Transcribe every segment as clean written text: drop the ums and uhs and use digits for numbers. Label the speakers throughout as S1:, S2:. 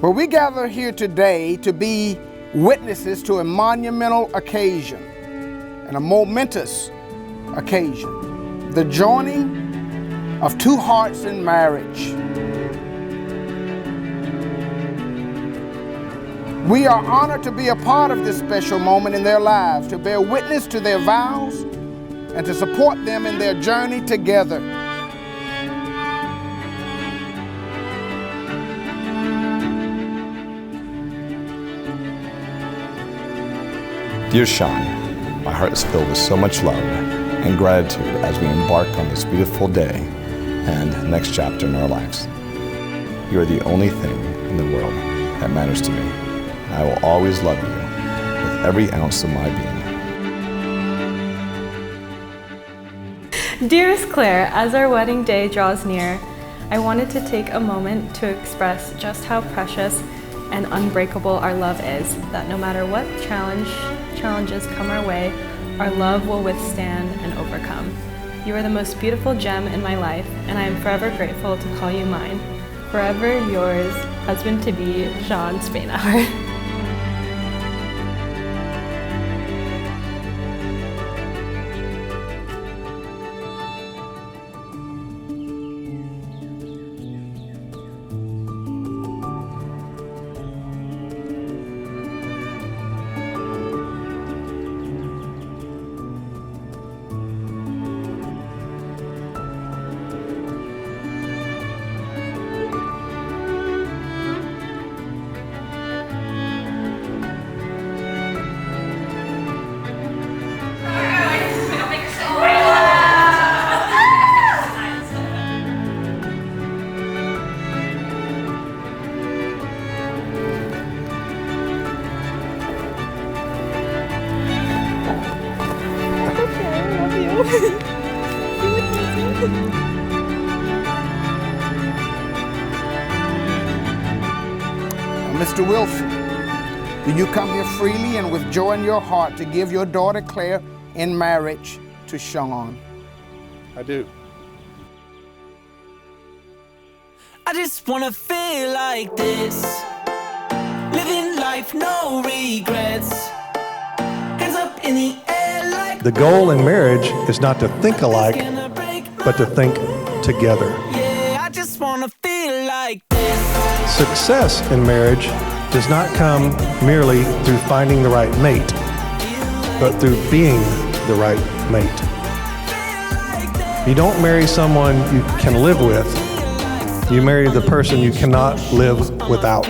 S1: But we gather here today to be witnesses to a monumental occasion and a momentous occasion, the joining of two hearts in marriage. We are honored to be a part of this special moment in their lives, to bear witness to their vows and to support them in their journey together.
S2: Dear Sean, my heart is filled with so much love and gratitude as we embark on this beautiful day and next chapter in our lives. You are the only thing in the world that matters to me. And I will always love you with every ounce of my being.
S3: Dearest Claire, as our wedding day draws near, I wanted to take a moment to express just how precious and unbreakable our love is, that no matter what challenges come our way, our love will withstand and overcome. You are the most beautiful gem in my life, and I am forever grateful to call you mine. Forever yours, husband-to-be, Sean Savannah.
S1: Mr. Wilson, do you come here freely and with joy in your heart to give your daughter Claire in marriage to Sean?
S4: I do.
S5: I just wanna feel like this, living life, no regrets, hands up in the air like
S4: The goal in marriage is not to think alike, but to think together.
S5: yeah, I just wanna feel like this.
S4: Success in marriage does not come merely through finding the right mate, but through being the right mate. You don't marry someone you can live with. You marry the person you cannot live without.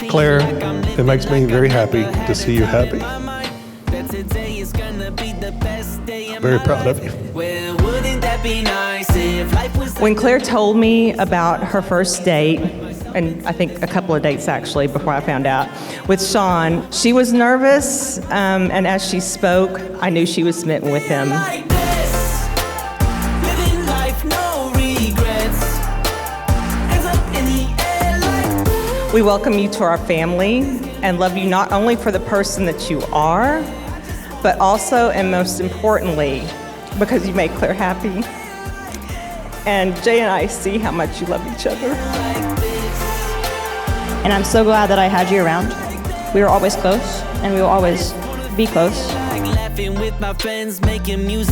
S4: Claire, it makes me very happy to see you happy. Very proud of you.
S6: When Claire told me about her first date, and I think a couple of dates actually before I found out, with Sean, she was nervous, and as she spoke, I knew she was smitten with him. We welcome you to our family and love you not only for the person that you are, but also and most importantly, because you make Claire happy. And Jay and I see how much you love each other.
S7: And I'm so glad that I had you around. We were always close, and we will always be close.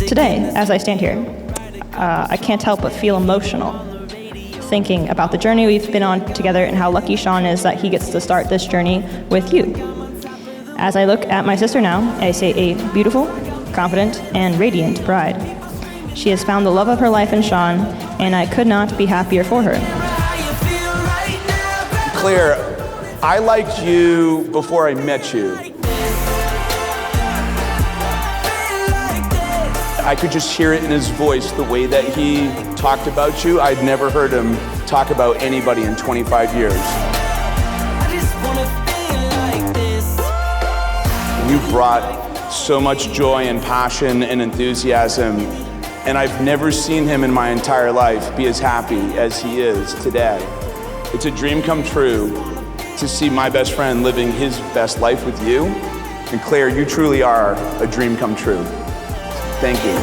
S7: Today, as I stand here, I can't help but feel emotional, thinking about the journey we've been on together and how lucky Sean is that he gets to start this journey with you. As I look at my sister now, I see a beautiful, confident, and radiant bride. She has found the love of her life in Sean, and I could not be happier for her.
S8: Claire, I liked you before I met you. I could just hear it in his voice, the way that he talked about you. I'd never heard him talk about anybody in 25 years. You brought so much joy and passion and enthusiasm, and I've never seen him in my entire life be as happy as he is today. It's a dream come true to see my best friend living his best life with you. And Claire, you truly are a dream come true. Thank you.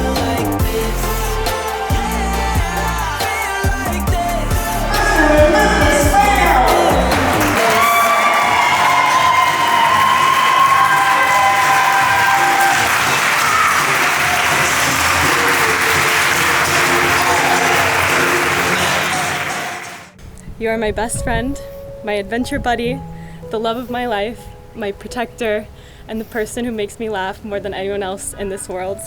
S3: You are my best friend, my adventure buddy, the love of my life, my protector, and the person who makes me laugh more than anyone else in this world.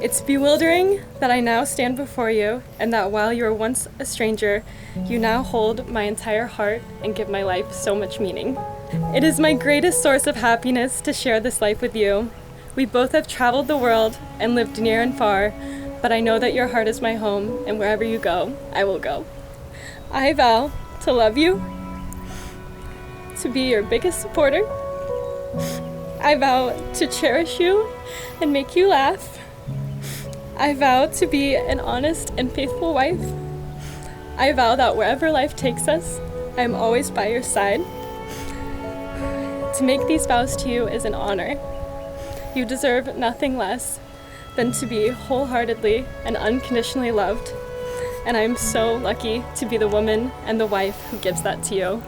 S3: It's bewildering that I now stand before you, and that while you were once a stranger, you now hold my entire heart and give my life so much meaning. It is my greatest source of happiness to share this life with you. We both have traveled the world and lived near and far, but I know that your heart is my home, and wherever you go, I will go. I vow to love you, to be your biggest supporter. I vow to cherish you and make you laugh. I vow to be an honest and faithful wife. I vow that wherever life takes us, I am always by your side. To make these vows to you is an honor. You deserve nothing less than to be wholeheartedly and unconditionally loved. And I'm so lucky to be the woman and the wife who gives that to you.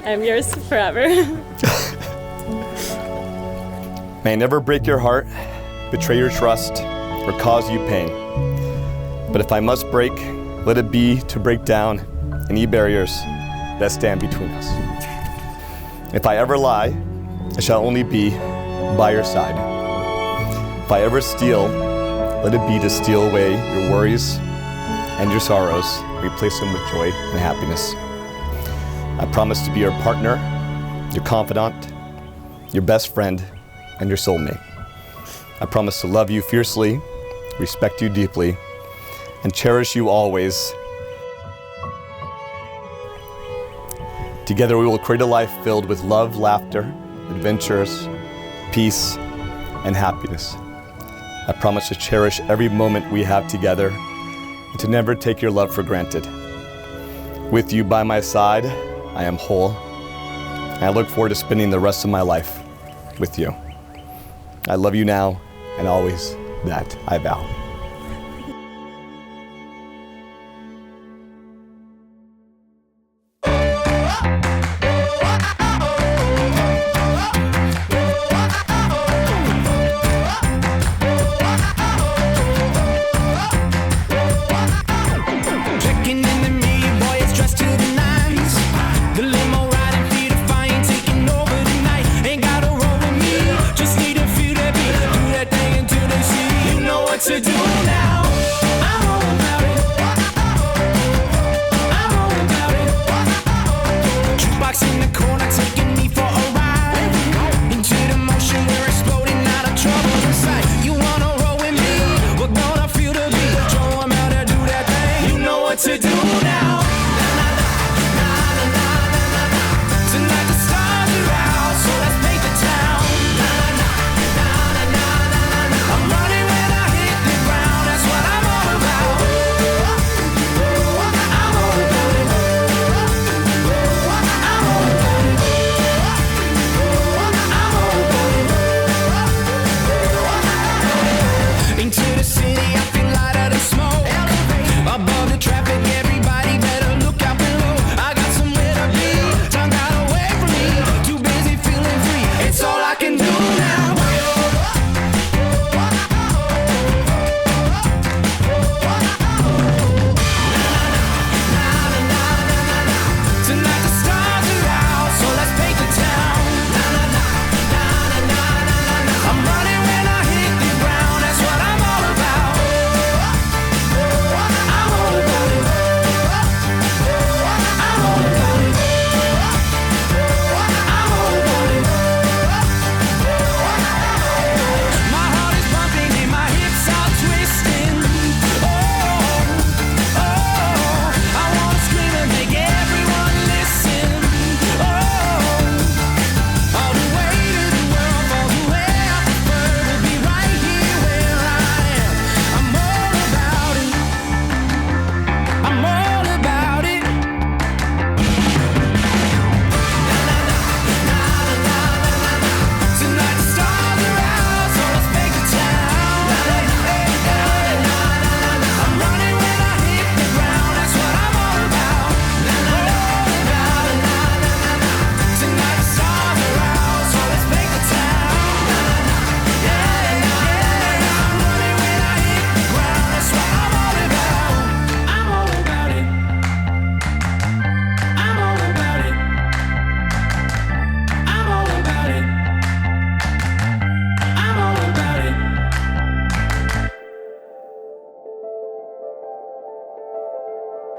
S3: I'm yours forever.
S2: May I never break your heart, betray your trust, or cause you pain. But if I must break, let it be to break down any barriers that stand between us. If I ever lie, I shall only be by your side. If I ever steal, let it be to steal away your worries and your sorrows, replace them with joy and happiness. I promise to be your partner, your confidant, your best friend, and your soulmate. I promise to love you fiercely, respect you deeply, and cherish you always. Together we will create a life filled with love, laughter, adventures, peace, and happiness. I promise to cherish every moment we have together and to never take your love for granted. With you by my side, I am whole, and I look forward to spending the rest of my life with you. I love you now and always, that I vow.
S5: To do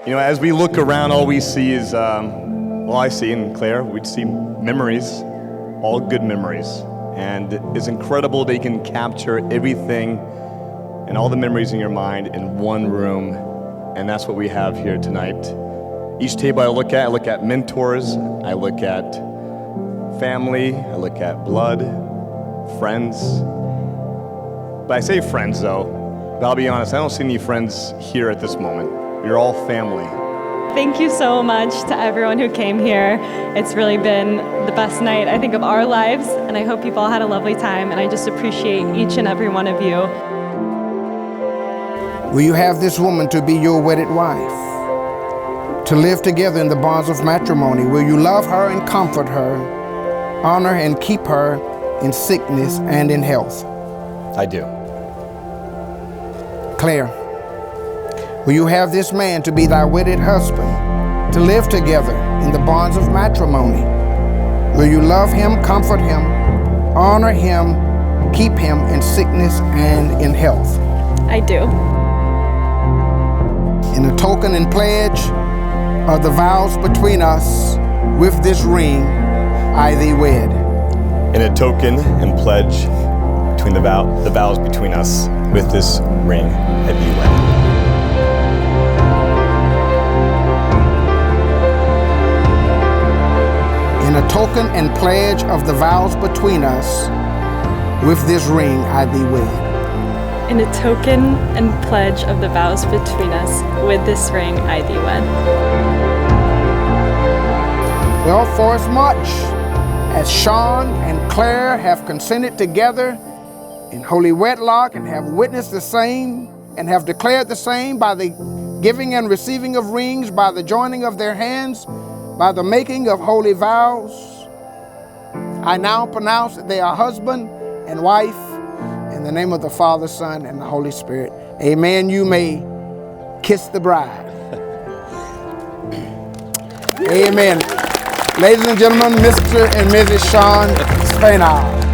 S2: You know, as we look around, all we see is, well, I see, and Claire, we'd see memories, all good memories. And it's incredible they can capture everything and all the memories in your mind in one room. And that's what we have here tonight. Each table I look at mentors, I look at family, I look at blood, friends. But I say friends though, but I'll be honest, I don't see any friends here at this moment. You're all family.
S3: Thank you so much to everyone who came here. It's really been the best night, I think, of our lives, and I hope you've all had a lovely time, and I just appreciate each and every one of you.
S1: Will you have this woman to be your wedded wife? To live together in the bonds of matrimony? Will you love her and comfort her, honor and keep her in sickness and in health?
S2: I do.
S1: Claire, will you have this man to be thy wedded husband, to live together in the bonds of matrimony? Will you love him, comfort him, honor him, keep him in sickness and in health?
S3: I do.
S1: In a token and pledge of the vows between us, with this ring I thee wed.
S2: In a token and pledge between the vows between us, with this ring I thee wed.
S1: In a token and pledge of the vows between us, with this ring I thee wed.
S3: In a token and pledge of the vows between us, with this ring I thee wed.
S1: Well, for as much as Sean and Claire have consented together in holy wedlock and have witnessed the same and have declared the same by the giving and receiving of rings, by the joining of their hands, by the making of holy vows, I now pronounce that they are husband and wife in the name of the Father, Son, and the Holy Spirit. Amen. You may kiss the bride. Amen. Ladies and gentlemen, Mr. and Mrs. Sean Savannah.